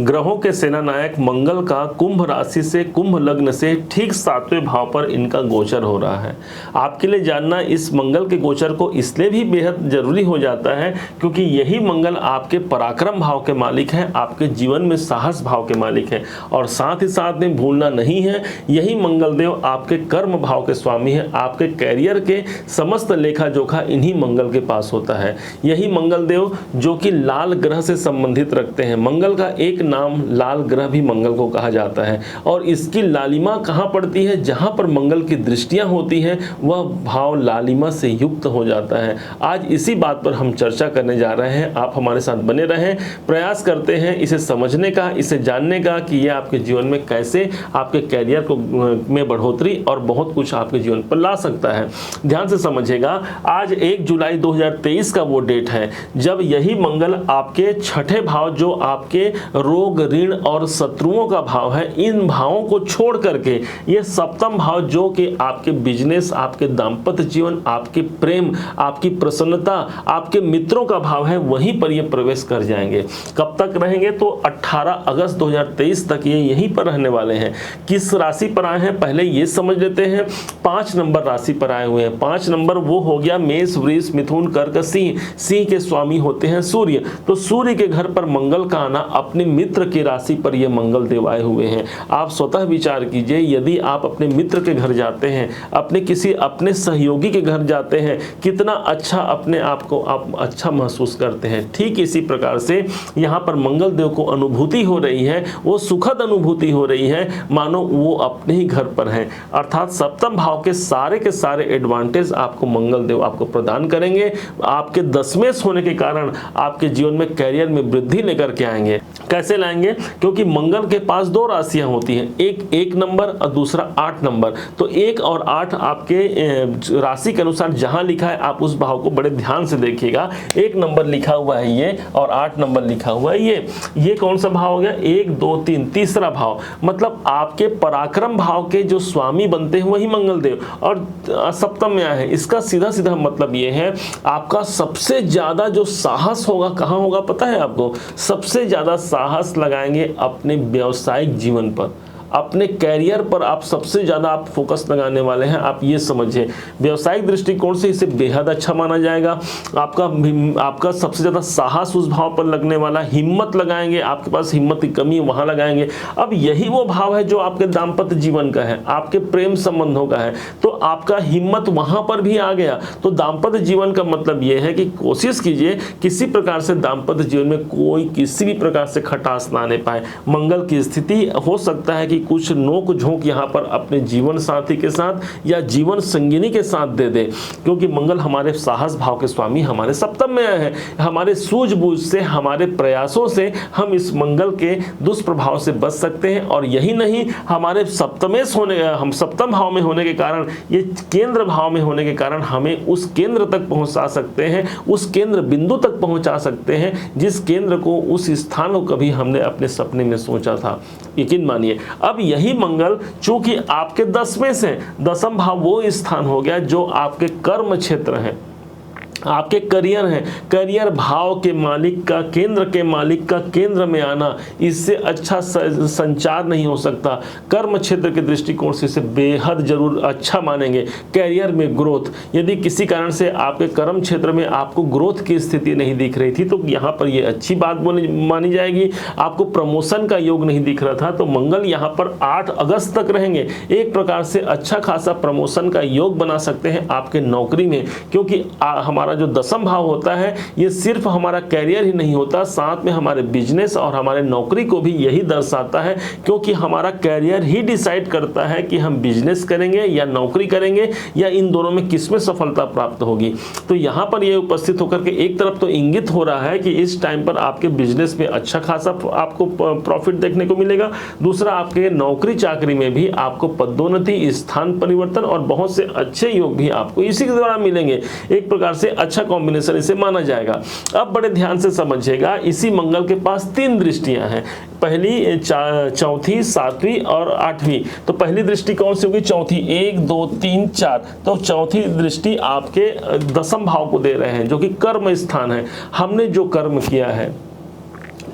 ग्रहों के सेनानायक मंगल का कुंभ राशि से कुंभ लग्न से ठीक 7वें भाव पर इनका गोचर हो रहा है। आपके लिए जानना इस मंगल के गोचर को इसलिए भी बेहद जरूरी हो जाता है क्योंकि यही मंगल आपके पराक्रम भाव के मालिक है, आपके जीवन में साहस भाव के मालिक है और साथ ही साथ में भूलना नहीं है यही मंगल देव आपके कर्म भाव के स्वामी है। आपके कैरियर के समस्त लेखा जोखा इन्हीं मंगल के पास होता है। यही मंगल देव जो कि लाल ग्रह से संबंधित रखते हैं। मंगल का एक नाम लाल ग्रह भी मंगल को कहा जाता है और इसकी लालिमा कहाँ पड़ती है, जहां पर मंगल की दृष्टियां होती हैं वह भाव लालिमा से युक्त हो जाता है। आज इसी बात पर हम चर्चा करने जा रहे हैं। आप हमारे साथ बने रहें, प्रयास करते हैं इसे समझने का, इसे जानने का कि यह आपके जीवन में कैसे आपके कैरियर को में बढ़ोतरी और बहुत कुछ आपके जीवन पर ला सकता है। ध्यान से समझिएगा, आज 1 जुलाई 2023 का वो डेट है जब यही मंगल आपके छठे भाव जो आपके रोग ऋण और शत्रुओं का भाव है, इन भावों को छोड़ करके ये सप्तम भाव जो कि आपके बिजनेस, आपके दाम्पत्य जीवन, आपके प्रेम, आपकी प्रसन्नता, आपके मित्रों का भाव है, वहीं पर ये प्रवेश कर जाएंगे। कब तक रहेंगे तो 18 अगस्त 2023 तक ये यहीं पर रहने वाले हैं। किस राशि पर आए हैं पहले ये समझ लेते हैं। 5 नंबर राशि पर आए हुए हैं। 5 नंबर वो हो गया मेष, वृष, मिथुन, कर्क, सिंह। सिंह के स्वामी होते हैं सूर्य। तो सूर्य के घर पर मंगल का आना, अपने मित्र की राशि पर ये मंगल देव आए हुए हैं। आप स्वतः विचार कीजिए, यदि आप अपने मित्र के घर जाते हैं, अपने किसी अपने सहयोगी के घर जाते हैं, कितना अच्छा अपने आप को आप अच्छा महसूस करते हैं। ठीक इसी प्रकार से यहाँ पर मंगल देव को अनुभूति हो रही है, वो सुखद अनुभूति हो रही है मानो वो अपने ही घर पर हैं। अर्थात सप्तम भाव के सारे एडवांटेज आपको मंगल देव आपको प्रदान करेंगे। आपके दशमेश होने के कारण आपके जीवन में कैरियर में वृद्धि लेकर के आएंगे। कैसे लाएंगे? क्योंकि मंगल के पास 2 राशियां होती हैं, एक 1 नंबर और दूसरा 8 नंबर। तो 1 और 8 आपके राशि के अनुसार जहां लिखा है आप उस भाव को बड़े ध्यान से देखिएगा। 1 नंबर लिखा हुआ है ये और 8 नंबर लिखा हुआ है ये कौन सा भाव हो गया? 1 2 3 तीसरा भाव। मतलब आपके पराक्रम भाव के जो स्वामी बनते हैं वही मंगल देव और सप्तम में आए हैं। इसका सीधा सीधा मतलब ये है आपका सबसे ज्यादा जो साहस होगा कहां होगा पता है आपको? सबसे ज्यादा साहस लगाएंगे अपने व्यावसायिक जीवन पर, अपने कैरियर पर आप सबसे ज़्यादा आप फोकस लगाने वाले हैं। आप ये समझिए व्यावसायिक दृष्टिकोण से इसे बेहद अच्छा माना जाएगा। आपका सबसे ज़्यादा साहस उस भाव पर लगने वाला, हिम्मत लगाएंगे, आपके पास हिम्मत की कमी है वहाँ लगाएंगे। अब यही वो भाव है जो आपके दाम्पत्य जीवन का है, आपके प्रेम संबंधों का है, तो आपका हिम्मत वहाँ पर भी आ गया। तो दाम्पत्य जीवन का मतलब ये है कि कोशिश कीजिए किसी प्रकार से दाम्पत्य जीवन में कोई किसी भी प्रकार से खटास ना आने पाए। मंगल की स्थिति हो सकता है कि कुछ नोक झोंक यहाँ पर अपने जीवन साथी के साथ या जीवन संगिनी के साथ दे दे, क्योंकि मंगल हमारे साहस भाव के स्वामी हमारे सप्तम में आए हैं। हमारे सूझबूझ से, हमारे प्रयासों से हम इस मंगल के दुष्प्रभाव से बच सकते हैं। और यही नहीं, हमारे हम सप्तम भाव में होने के कारण, ये केंद्र भाव में होने के कारण हमें उस केंद्र तक पहुंचा सकते हैं, उस केंद्र बिंदु तक पहुंचा सकते हैं जिस केंद्र को, उस स्थान को कभी हमने अपने सपने में सोचा था। यकीन मानिए अब यही मंगल चूंकि आपके 10वें से, 10वां भाव वो स्थान हो गया जो आपके कर्म क्षेत्र है, आपके करियर है। करियर भाव के मालिक का, केंद्र के मालिक का केंद्र में आना, इससे अच्छा संचार नहीं हो सकता। कर्म क्षेत्र के दृष्टिकोण से इसे बेहद जरूर अच्छा मानेंगे। कैरियर में ग्रोथ, यदि किसी कारण से आपके कर्म क्षेत्र में आपको ग्रोथ की स्थिति नहीं दिख रही थी तो यहाँ पर ये अच्छी बात मानी जाएगी। आपको प्रमोशन का योग नहीं दिख रहा था तो मंगल यहाँ पर 8 अगस्त तक रहेंगे। एक प्रकार से अच्छा खासा प्रमोशन का योग बना सकते हैं आपके नौकरी में, क्योंकि हमारा जो 10वां भाव होता है ये सिर्फ हमारा कैरियर ही नहीं होता, साथ में हमारे बिजनेस और हमारे नौकरी को भी यही दर्शाता है, क्योंकि हमारा कैरियर ही डिसाइड करता है कि हम बिजनेस करेंगे या नौकरी करेंगे या इन दोनों में किसमें सफलता प्राप्त होगी। तो यहाँ पर ये उपस्थित होकर के एक तरफ तो इंगित हो रहा है कि इस टाइम पर आपके बिजनेस में अच्छा खासा आपको प्रॉफिट देखने को मिलेगा। दूसरा, आपके नौकरी चाकरी में भी आपको पदोन्नति, स्थान परिवर्तन और बहुत से अच्छे योग भी आपको इसी के द्वारा मिलेंगे। एक प्रकार से अच्छा कॉम्बिनेशन इसे माना जाएगा। अब बड़े ध्यान से समझिएगा, इसी मंगल के पास 3 दृष्टियां हैं, पहली, चौथी, 7वीं और 8वीं। तो पहली दृष्टि कौन सी होगी? चौथी। 1 2 3 4। तो चौथी दृष्टि आपके 10वां भाव को दे रहे हैं जो कि कर्म स्थान है। हमने जो कर्म किया है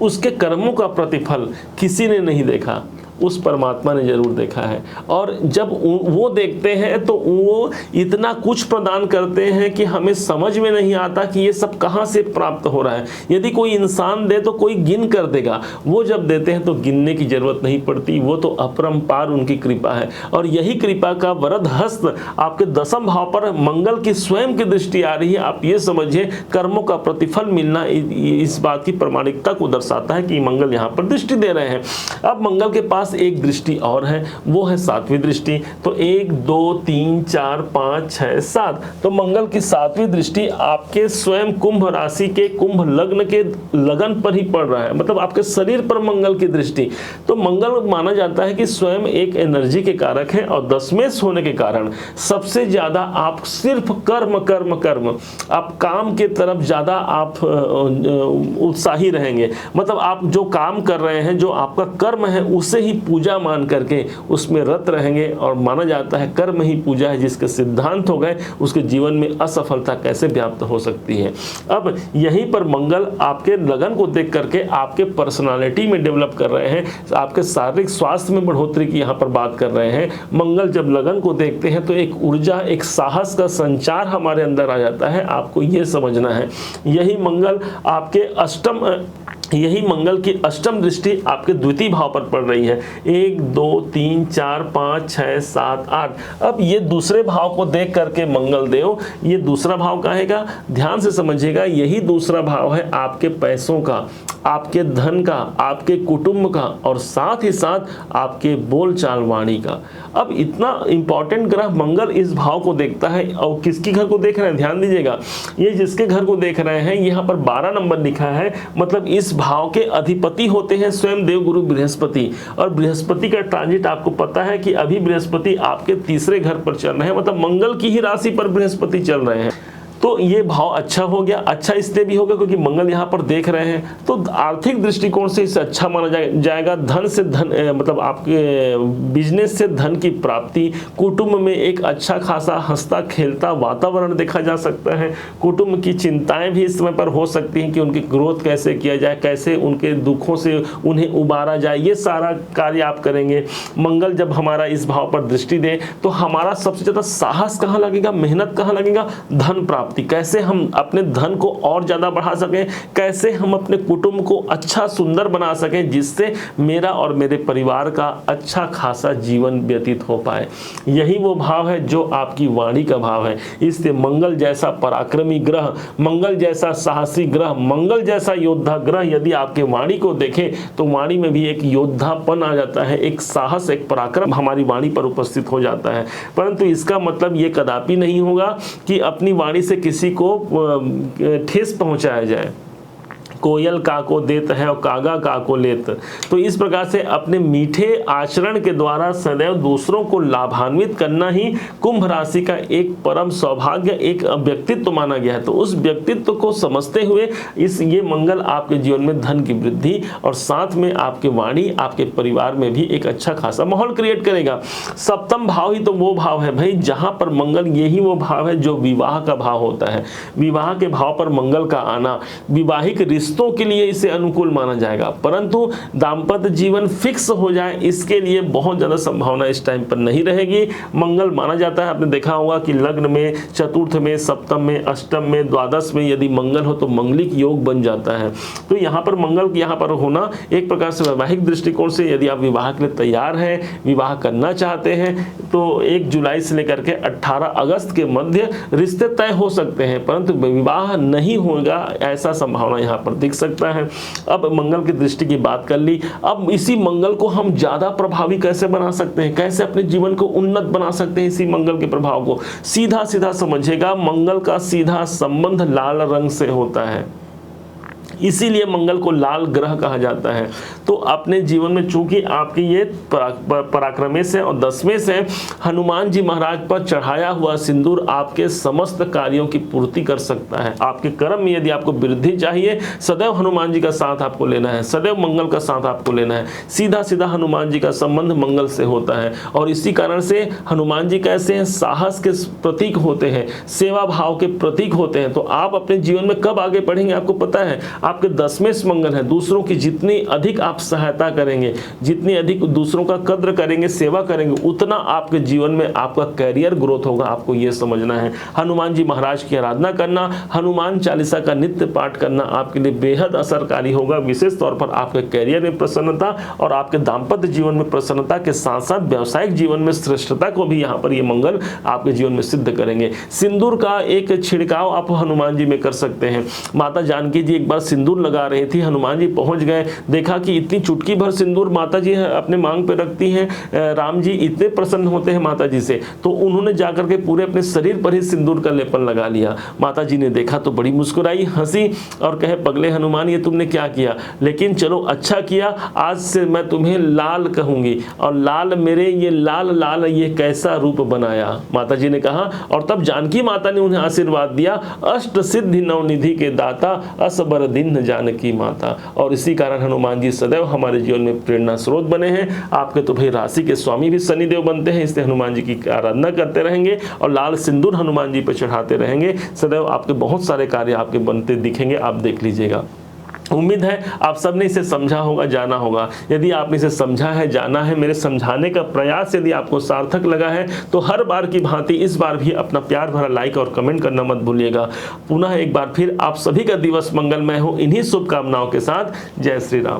उसके कर्मों का प्रतिफल किसी ने नहीं देखा, उस परमात्मा ने जरूर देखा है। और जब वो देखते हैं तो वो इतना कुछ प्रदान करते हैं कि हमें समझ में नहीं आता कि ये सब कहाँ से प्राप्त हो रहा है। यदि कोई इंसान दे तो कोई गिन कर देगा, वो जब देते हैं तो गिनने की जरूरत नहीं पड़ती, वो तो अपरंपार उनकी कृपा है। और यही कृपा का वरद हस्त आपके दसम भाव पर मंगल की स्वयं की दृष्टि आ रही है। आप ये समझिए, कर्मों का प्रतिफल मिलना इस बात की प्रामाणिकता को दर्शाता है कि मंगल यहाँ पर दृष्टि दे रहे हैं। अब मंगल के पास एक दृष्टि और है, वो है सातवीं दृष्टि। तो 1 2 3 4 5 6 7, तो मंगल की सातवीं दृष्टि आपके स्वयं कुंभ राशि के कुंभ लग्न के लगन पर ही पड़ रहा है, मतलब आपके शरीर पर मंगल की दृष्टि। तो मंगल माना जाता है कि स्वयं एक एनर्जी के कारक है, और दशमेश होने के कारण सबसे ज्यादा आप सिर्फ कर्म कर्म कर्म, आप काम के तरफ ज्यादा आप उत्साही रहेंगे। मतलब आप जो काम कर रहे हैं, जो आपका कर्म है, उसे ही पूजा मान करके उसमें रत रहेंगे। और माना जाता है कर्म ही पूजा है, जिसके सिद्धांत हो गए उसके जीवन में असफलता कैसे व्याप्त हो सकती है। अब यहीं पर मंगल आपके लगन को देख करके आपके पर्सनालिटी में डेवलप कर रहे हैं, आपके शारीरिक स्वास्थ्य में बढ़ोतरी की यहाँ पर बात कर रहे हैं। मंगल जब लगन को देखते हैं तो एक ऊर्जा, एक साहस का संचार हमारे अंदर आ जाता है, आपको ये समझना है। यही मंगल आपके यही मंगल की अष्टम दृष्टि आपके द्वितीय भाव पर पड़ रही है। 1 2 3 4 5 6 7 8। अब ये दूसरे भाव को देख करके मंगल देव, ये दूसरा भाव कहेगा, ध्यान से समझिएगा, यही दूसरा भाव है आपके पैसों का, आपके धन का, आपके कुटुंब का, और साथ ही साथ आपके बोलचाल वाणी का। अब इतना इंपॉर्टेंट ग्रह मंगल इस भाव को देखता है, और किसकी घर को देख रहे हैं, ध्यान दीजिएगा, ये जिसके घर को देख रहे हैं यहाँ पर 12 नंबर लिखा है, मतलब इस भाव के अधिपति होते हैं स्वयं देवगुरु बृहस्पति। और बृहस्पति का ट्रांजिट आपको पता है कि अभी बृहस्पति आपके तीसरे घर पर चल रहे हैं, मतलब मंगल की ही राशि पर बृहस्पति चल रहे हैं। तो ये भाव अच्छा हो गया। अच्छा इसलिए भी होगा क्योंकि मंगल यहाँ पर देख रहे हैं, तो आर्थिक दृष्टिकोण से इसे अच्छा माना जाएगा। धन से धन, मतलब आपके बिजनेस से धन की प्राप्ति, कुटुंब में एक अच्छा खासा हंसता खेलता वातावरण देखा जा सकता है। कुटुंब की चिंताएं भी इस समय पर हो सकती हैं कि उनकी ग्रोथ कैसे किया जाए, कैसे उनके दुखों से उन्हें उबारा जाए, ये सारा कार्य आप करेंगे। मंगल जब हमारा इस भाव पर दृष्टि दे तो हमारा सबसे ज़्यादा साहस कहाँ लगेगा, मेहनत कहाँ लगेगा, धन प्राप्ति, कैसे हम अपने धन को और ज्यादा बढ़ा सकें, कैसे हम अपने कुटुंब को अच्छा सुंदर बना सकें, जिससे मेरा और मेरे परिवार का अच्छा खासा जीवन व्यतीत हो पाए। यही वो भाव है जो आपकी वाणी का भाव है। इसलिए मंगल जैसा पराक्रमी ग्रह, मंगल जैसा साहसी ग्रह, मंगल जैसा योद्धा ग्रह यदि आपके वाणी को देखे तो वाणी में भी एक योद्धापन आ जाता है, एक साहस, एक पराक्रम हमारी वाणी पर उपस्थित हो जाता है। परंतु इसका मतलब ये कदापि नहीं होगा कि अपनी वाणी से किसी को ठेस पहुंचाया जाए। कोयल काको देत है और कागा काको लेत। तो इस प्रकार से अपने मीठे आचरण के द्वारा सदैव दूसरों को लाभान्वित करना ही कुंभ राशि का एक परम सौभाग्य, एक व्यक्तित्व माना गया है। तो उस व्यक्तित्व को समझते हुए ये मंगल आपके जीवन में धन की वृद्धि और साथ में आपके वाणी, आपके परिवार में भी एक अच्छा खासा माहौल क्रिएट करेगा। सप्तम भाव ही तो वो भाव है भाई जहां पर मंगल, यही वो भाव है जो विवाह का भाव होता है। विवाह के भाव पर मंगल का आना विवाहिक रिश्तों के लिए इसे अनुकूल माना जाएगा, परंतु दाम्पत्य जीवन फिक्स हो जाए इसके लिए बहुत ज्यादा संभावना इस टाइम पर नहीं रहेगी। मंगल माना जाता है, आपने देखा होगा कि लग्न में, चतुर्थ में, सप्तम में, अष्टम में, द्वादश में यदि मंगल हो तो मंगलिक योग बन जाता है। तो यहाँ पर मंगल यहाँ पर होना एक प्रकार से वैवाहिक दृष्टिकोण से यदि आप विवाह के लिए तैयार हैं, विवाह करना चाहते हैं, तो 1 जुलाई से लेकर के 18 अगस्त के मध्य रिश्ते तय हो सकते हैं, परंतु विवाह नहीं होगा ऐसा संभावना यहाँ पर दिख सकता है। अब मंगल की दृष्टि की बात कर ली, अब इसी मंगल को हम ज्यादा प्रभावी कैसे बना सकते हैं, कैसे अपने जीवन को उन्नत बना सकते हैं। इसी मंगल के प्रभाव को सीधा सीधा समझेगा, मंगल का सीधा संबंध लाल रंग से होता है, इसीलिए मंगल को लाल ग्रह कहा जाता है। तो अपने जीवन में चूंकि आपकी ये पराक्रमेश है और दशमेश है, हनुमान जी महाराज पर चढ़ाया हुआ सिंदूर आपके समस्त कार्यों की पूर्ति कर सकता है। आपके कर्म में यदि आपको वृद्धि चाहिए, सदैव हनुमान जी का साथ आपको लेना है, सदैव मंगल का साथ आपको लेना है। सीधा सीधा हनुमान जी का संबंध मंगल से होता है और इसी कारण से हनुमान जी कैसे हैं, साहस के प्रतीक होते हैं, सेवा भाव के प्रतीक होते हैं। तो आप अपने जीवन में कब आगे बढ़ेंगे आपको पता है, आपके 10वें मंगल है। दूसरों की जितनी अधिक आप सहायता करेंगे, जितनी अधिक दूसरों का कद्र करेंगे, सेवा करेंगे, उतना आपके जीवन में आपका कैरियर ग्रोथ होगा। आपको यह समझना है। हनुमान जी महाराज की आराधना करना, हनुमान चालीसा का नित्य पाठ करना आपके लिए बेहद असरकारी होगा। विशेष तौर पर आपके कैरियर में प्रसन्नता और आपके दाम्पत्य जीवन में प्रसन्नता के साथ साथ व्यावसायिक जीवन में श्रेष्ठता को भी यहाँ पर ये मंगल आपके जीवन में सिद्ध करेंगे। सिंदूर का एक छिड़काव आप हनुमान जी में कर सकते हैं। माता जानकी जी एक बार सिंदूर लगा रही थी, हनुमान जी पहुंच गए, देखा कि इतनी चुटकी भर सिंदूर माता जी अपने मांग पे रखती हैं। राम जी इतने प्रसन्न होते हैं माता जी से, तो उन्होंने जाकर के पूरे अपने शरीर पर ही सिंदूर का लेपन लगा लिया। माता जी ने देखा तो बड़ी मुस्कुराई, हंसी और कहे, पगले हनुमान ये तुमने क्या किया, लेकिन चलो अच्छा किया, आज से मैं तुम्हें लाल कहूंगी। और लाल मेरे ये लाल लाल ये कैसा रूप बनाया, माता जी ने कहा। और तब जानकी माता ने उन्हें आशीर्वाद दिया, अष्ट सिद्धि नवनिधि के दाता, असबर दीन जानकी माता। और इसी कारण हनुमान जी सदैव हमारे जीवन में प्रेरणा स्रोत बने हैं। आपके तो भाई राशि के स्वामी भी शनिदेव बनते हैं, इसलिए हनुमान जी की आराधना करते रहेंगे और लाल सिंदूर हनुमान जी पर चढ़ाते रहेंगे। सदैव आपके बहुत सारे कार्य आपके बनते दिखेंगे, आप देख लीजिएगा। उम्मीद है आप सबने इसे समझा होगा, जाना होगा। यदि आपने इसे समझा है, जाना है, मेरे समझाने का प्रयास यदि आपको सार्थक लगा है, तो हर बार की भांति इस बार भी अपना प्यार भरा लाइक और कमेंट करना मत भूलिएगा। पुनः एक बार फिर आप सभी का दिवस मंगलमय हो, इन्हीं शुभकामनाओं के साथ। जय श्री राम।